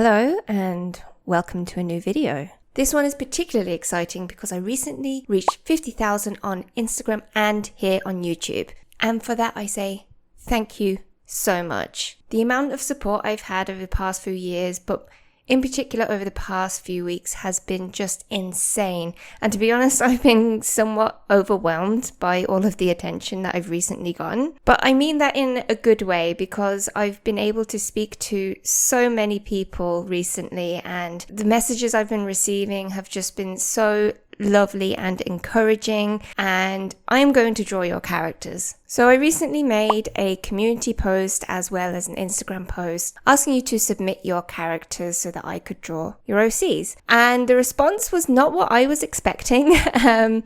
Hello and welcome to a new video. This one is particularly exciting because I recently reached 50,000 on Instagram and here on YouTube. And for that I say thank you so much. The amount of support I've had over the past few years, but in particular over the past few weeks, has been just insane. And to be honest, I've been somewhat overwhelmed by all of the attention that I've recently gotten. But I mean that in a good way because I've been able to speak to so many people recently, and the messages I've been receiving have just been so lovely and encouraging, and I'm going to draw your characters. So I recently made a community post as well as an Instagram post asking you to submit your characters so that I could draw your OCs. And the response was not what I was expecting. I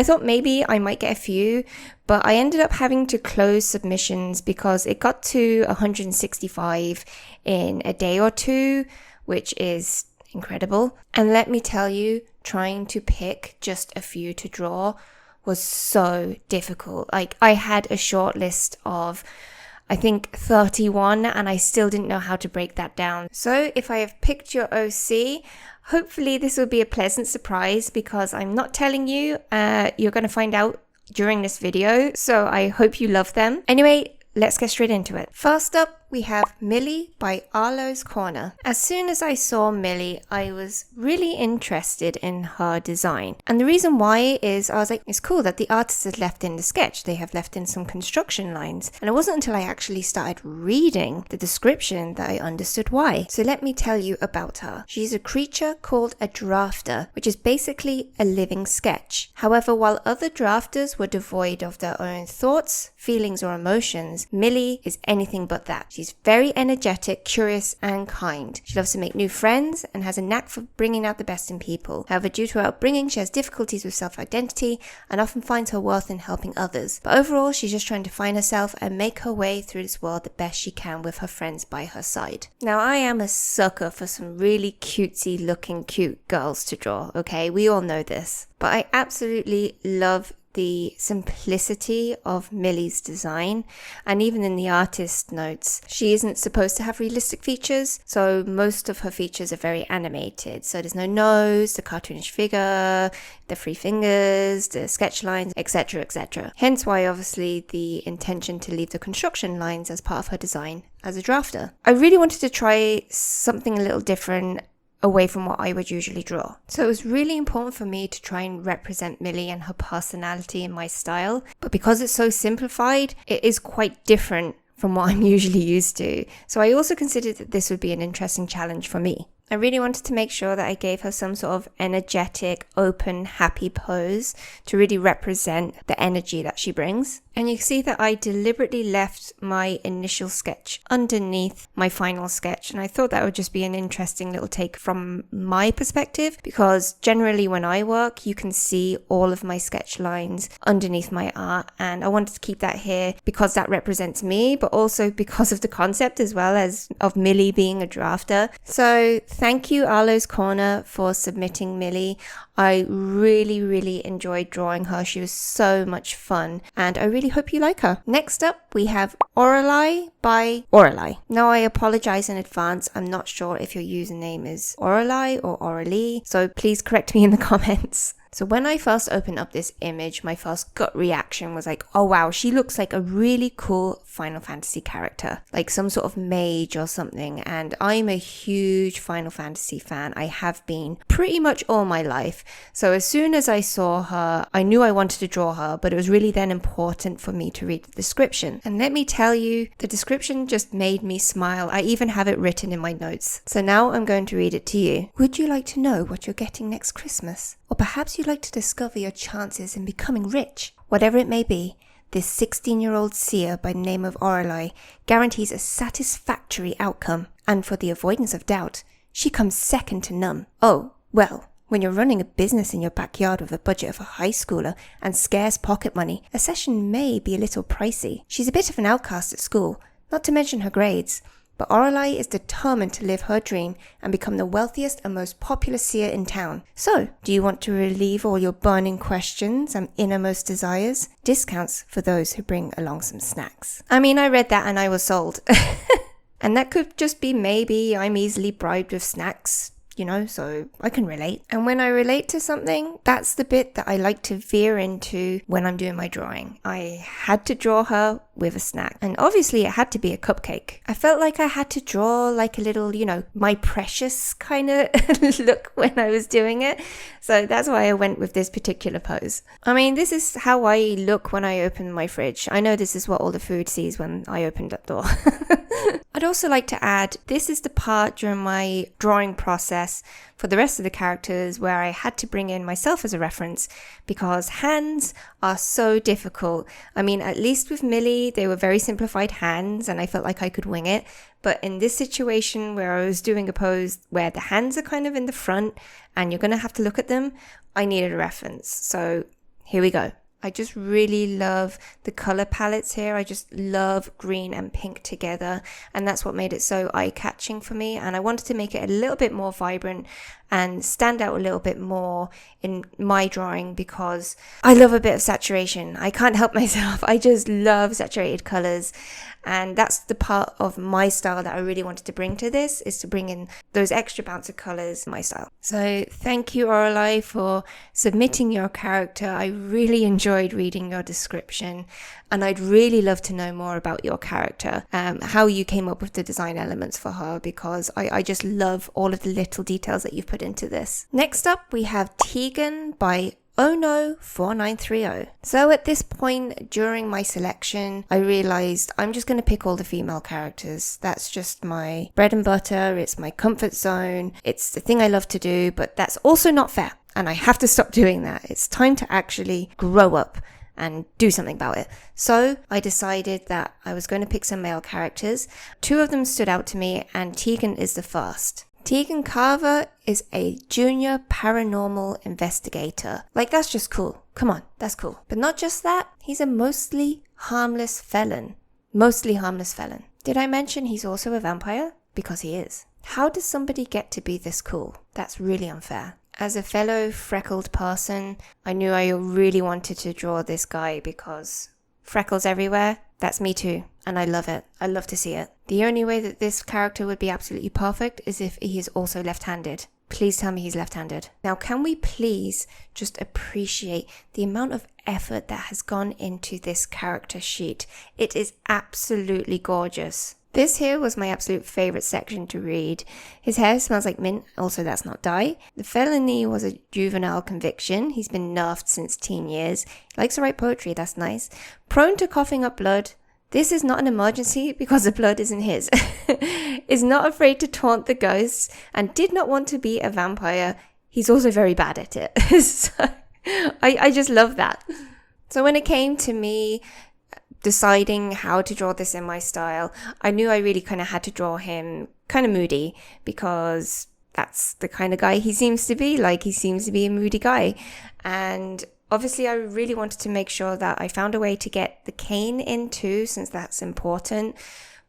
thought maybe I might get a few, but I ended up having to close submissions because it got to 165 in a day or two, which is incredible. And let me tell you, trying to pick just a few to draw was so difficult. Like, I had a short list of I think 31 and I still didn't know how to break that down. So if I have picked your OC, hopefully this will be a pleasant surprise because I'm not telling you. You're going to find out during this video, so I hope you love them. Anyway, let's get straight into it. First up, we have Millie by Auriel's Corner. As soon as I saw Millie, I was really interested in her design. And the reason why is I was like, it's cool that the artist has left in the sketch. They have left in some construction lines. And it wasn't until I actually started reading the description that I understood why. So let me tell you about her. She's a creature called a drafter, which is basically a living sketch. However, while other drafters were devoid of their own thoughts, feelings, or emotions, Millie is anything but that. She's very energetic, curious, and kind. She loves to make new friends and has a knack for bringing out the best in people. However, due to her upbringing, she has difficulties with self-identity and often finds her worth in helping others. But overall, she's just trying to find herself and make her way through this world the best she can with her friends by her side. Now, I am a sucker for some really cutesy looking cute girls to draw, okay? We all know this. But I absolutely love the simplicity of Millie's design, and even in the artist notes, she isn't supposed to have realistic features, so most of her features are very animated. So there's no nose, the cartoonish figure, the three fingers, the sketch lines, etc, etc. Hence why obviously the intention to leave the construction lines as part of her design as a drafter. I really wanted to try something a little different away from what I would usually draw. So it was really important for me to try and represent Millie and her personality in my style. But because it's so simplified, it is quite different from what I'm usually used to. So I also considered that this would be an interesting challenge for me. I really wanted to make sure that I gave her some sort of energetic, open, happy pose to really represent the energy that she brings. And you can see that I deliberately left my initial sketch underneath my final sketch. And I thought that would just be an interesting little take from my perspective, because generally when I work, you can see all of my sketch lines underneath my art. And I wanted to keep that here because that represents me, but also because of the concept as well as of Millie being a drafter. So thank you, Auriel's Corner, for submitting Millie. I really enjoyed drawing her. She was so much fun, and I really hope you like her. Next up, we have Orolie by Orolie. Now, I apologize in advance. I'm not sure if your username is Orolie or Orolie, so please correct me in the comments. So when I first opened up this image, my first gut reaction was like, oh wow, she looks like a really cool Final Fantasy character, like some sort of mage or something. And I'm a huge Final Fantasy fan. I have been pretty much all my life. So as soon as I saw her, I knew I wanted to draw her, but it was really then important for me to read the description. And let me tell you, the description just made me smile. I even have it written in my notes. So now I'm going to read it to you. Would you like to know what you're getting next Christmas? Or perhaps you'd like to discover your chances in becoming rich? Whatever it may be, this 16-year-old seer by the name of Orolie guarantees a satisfactory outcome. And for the avoidance of doubt, she comes second to none. Oh, well, when you're running a business in your backyard with a budget of a high schooler and scarce pocket money, a session may be a little pricey. She's a bit of an outcast at school, not to mention her grades. But Orolie is determined to live her dream and become the wealthiest and most popular seer in town. So, do you want to relieve all your burning questions and innermost desires? Discounts for those who bring along some snacks. I mean, I read that and I was sold. And that could just be maybe I'm easily bribed with snacks, you know, so I can relate. And when I relate to something, that's the bit that I like to veer into when I'm doing my drawing. I had to draw her with a snack. And obviously it had to be a cupcake. I felt like I had to draw like a little, you know, my precious kind of look when I was doing it. So that's why I went with this particular pose. I mean, this is how I look when I open my fridge. I know this is what all the food sees when I open that door. I'd also like to add, this is the part during my drawing process for the rest of the characters where I had to bring in myself as a reference because hands are so difficult. I mean, at least with Millie, they were very simplified hands and I felt like I could wing it. But in this situation where I was doing a pose where the hands are kind of in the front and you're going to have to look at them, I needed a reference. So here we go. I just really love the color palettes here. I just love green and pink together, and that's what made it so eye-catching for me. And I wanted to make it a little bit more vibrant and stand out a little bit more in my drawing because I love a bit of saturation. I can't help myself. I just love saturated colors, and that's the part of my style that I really wanted to bring to this, is to bring in those extra bounce of colors in my style. So thank you, Orolie, for submitting your character. I really enjoyed reading your description, and I'd really love to know more about your character, how you came up with the design elements for her, because I just love all of the little details that you've put into this. Next up, we have Tegan by Oh No 4930. So at this point during my selection, I realized I'm just going to pick all the female characters. That's just my bread and butter. It's my comfort zone. It's the thing I love to do, but that's also not fair. And I have to stop doing that. It's time to actually grow up and do something about it. So I decided that I was going to pick some male characters. Two of them stood out to me, and Tegan is the first. Tegan Carver is a junior paranormal investigator. Like, that's just cool. Come on, that's cool. But not just that, he's a mostly harmless felon. Mostly harmless felon. Did I mention he's also a vampire? Because he is. How does somebody get to be this cool? That's really unfair. As a fellow freckled person, I knew I really wanted to draw this guy because freckles everywhere. That's me too, and I love it. I love to see it. The only way that this character would be absolutely perfect is if he is also left-handed. Please tell me he's left-handed. Now, can we please just appreciate the amount of effort that has gone into this character sheet? It is absolutely gorgeous. This here was my absolute favorite section to read. His hair smells like mint, also that's not dye. The felony was a juvenile conviction. He's been nerfed since teen years. He likes to write poetry, that's nice. Prone to coughing up blood. This is not an emergency because the blood isn't his. Is not afraid to taunt the ghosts and did not want to be a vampire. He's also very bad at it. So I just love that. So when it came to me deciding how to draw this in my style, I knew I really kind of had to draw him kind of moody because that's the kind of guy he seems to be. Like, he seems to be a moody guy. And obviously I really wanted to make sure that I found a way to get the cane in too, since that's important.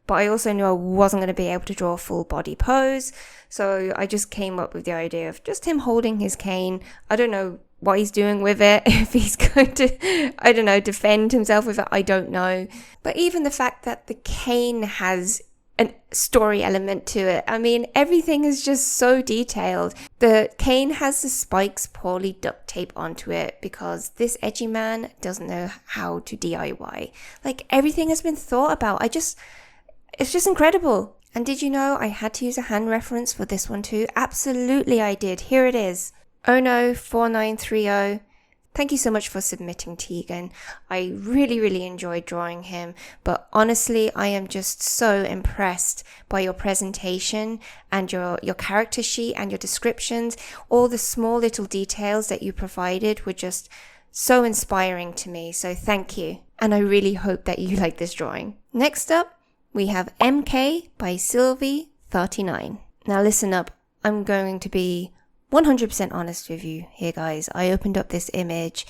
But I also knew I wasn't going to be able to draw a full body pose. So I just came up with the idea of just him holding his cane. I don't know what he's doing with it, if he's going to, I don't know, defend himself with it, I don't know. But even the fact that the cane has a story element to it, I mean, everything is just so detailed. The cane has the spikes poorly duct tape onto it because this edgy man doesn't know how to DIY. Like, everything has been thought about. It's just incredible. And did you know I had to use a hand reference for this one too? Absolutely I did. Here it is. Oh No 4930. Thank you so much for submitting, Tegan. I really enjoyed drawing him, but honestly, I am just so impressed by your presentation and your character sheet and your descriptions. All the small little details that you provided were just so inspiring to me, so thank you. And I really hope that you like this drawing. Next up, we have MK by Sylvie39. Now listen up, I'm going to be 100% honest with you here, guys. I opened up this image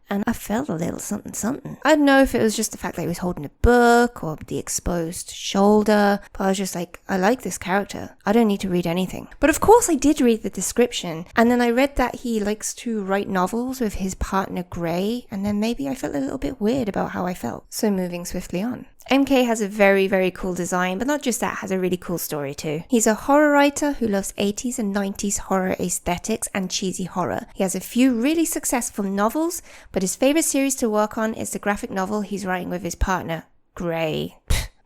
and I felt a little something. I don't know if it was just the fact that he was holding a book or the exposed shoulder, but I was just like, I like this character. I don't need to read anything. But of course I did read the description, and then I read that he likes to write novels with his partner Gray, and then maybe I felt a little bit weird about how I felt. So moving swiftly on. MK has a very, very cool design, but not just that, has a really cool story too. He's a horror writer who loves 80s and 90s horror aesthetics and cheesy horror. He has a few really successful novels, but his favorite series to work on is the graphic novel he's writing with his partner, Gray.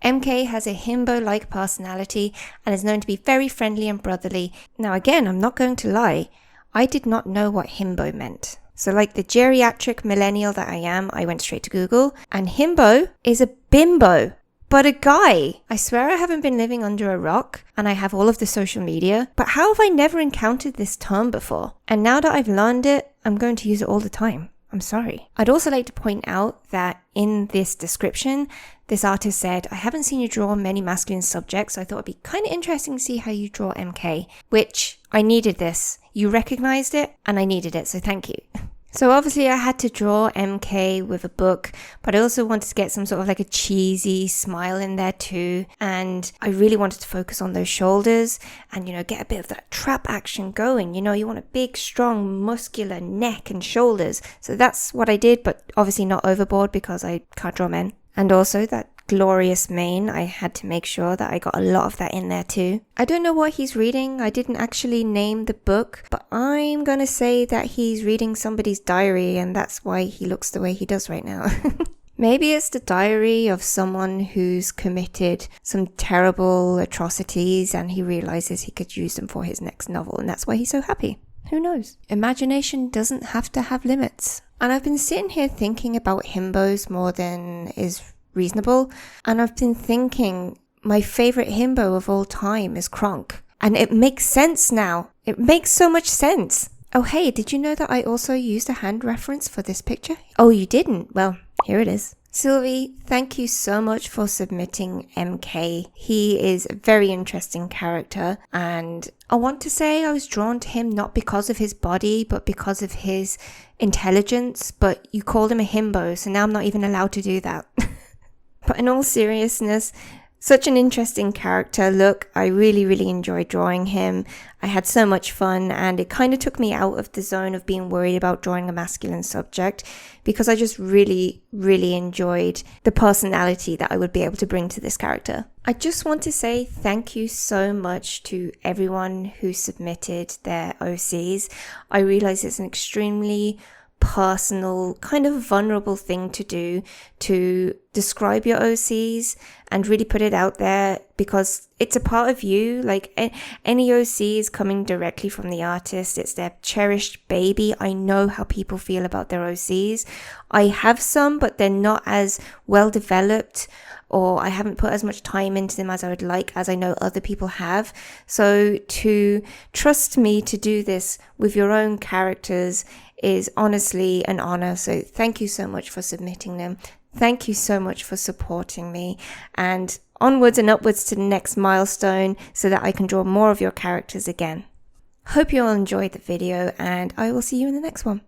MK has a himbo-like personality and is known to be very friendly and brotherly. Now again, I'm not going to lie, I did not know what himbo meant. So like the geriatric millennial that I am, I went straight to Google, and himbo is a bimbo, but a guy. I swear I haven't been living under a rock, and I have all of the social media, but how have I never encountered this term before? And now that I've learned it, I'm going to use it all the time. I'm sorry. I'd also like to point out that in this description, this artist said, I haven't seen you draw many masculine subjects, so I thought it'd be kind of interesting to see how you draw MK, which I needed this. You recognized it and I needed it, so thank you. So obviously I had to draw MK with a book, but I also wanted to get some sort of like a cheesy smile in there too. And I really wanted to focus on those shoulders and, you know, get a bit of that trap action going. You know, you want a big, strong, muscular neck and shoulders. So that's what I did, but obviously not overboard because I can't draw men. And also that glorious mane, I had to make sure that I got a lot of that in there too. I don't know what he's reading. I didn't actually name the book, but I'm gonna say that he's reading somebody's diary and that's why he looks the way he does right now. Maybe it's the diary of someone who's committed some terrible atrocities and he realizes he could use them for his next novel and that's why he's so happy. Who knows? Imagination doesn't have to have limits. And I've been sitting here thinking about himbos more than is reasonable, and I've been thinking my favorite himbo of all time is Kronk, and it makes sense now. It makes so much sense. Oh hey, did you know that I also used a hand reference for this picture? Oh, you didn't? Well, here it is. Sylvie, thank you so much for submitting MK. He is a very interesting character, and I want to say I was drawn to him not because of his body, but because of his intelligence, but you called him a himbo, so now I'm not even allowed to do that. But in all seriousness, such an interesting character. Look, I really, really enjoyed drawing him. I had so much fun and it kind of took me out of the zone of being worried about drawing a masculine subject because I just really, really enjoyed the personality that I would be able to bring to this character. I just want to say thank you so much to everyone who submitted their OCs. I realize it's an extremely personal, kind of vulnerable thing to do, to describe your OCs and really put it out there because it's a part of you. Like any OC is coming directly from the artist. It's their cherished baby. I know how people feel about their OCs. I have some, but they're not as well developed, or I haven't put as much time into them as I would like, as I know other people have. So to trust me to do this with your own characters is honestly an honor. So thank you so much for submitting them. Thank you so much for supporting me, and onwards and upwards to the next milestone so that I can draw more of your characters again. Hope you all enjoyed the video and I will see you in the next one.